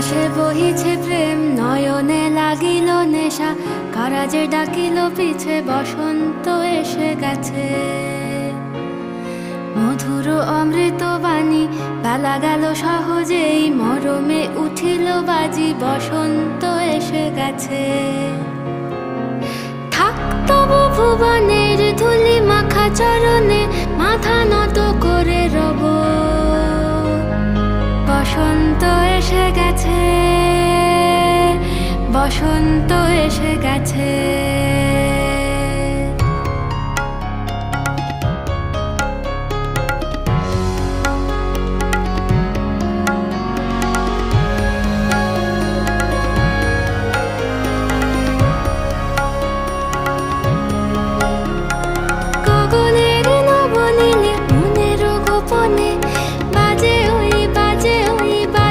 বাতাসে বহিছে প্রেম, নয়নে লাগিল নেশা, কারাজে ডাকিল পিছে, বসন্ত এসে গেছে। মধুর অমৃত বাণী, বেলা গেল সহজেই, মরমে উঠিল বাজি, বসন্ত এসে গেছে। থাক তবু ভুবনের ধুলি মাখা চরণে, মাথা নত করে রব। বসন্ত এসে গেছে, বসন্ত এসে গেছে।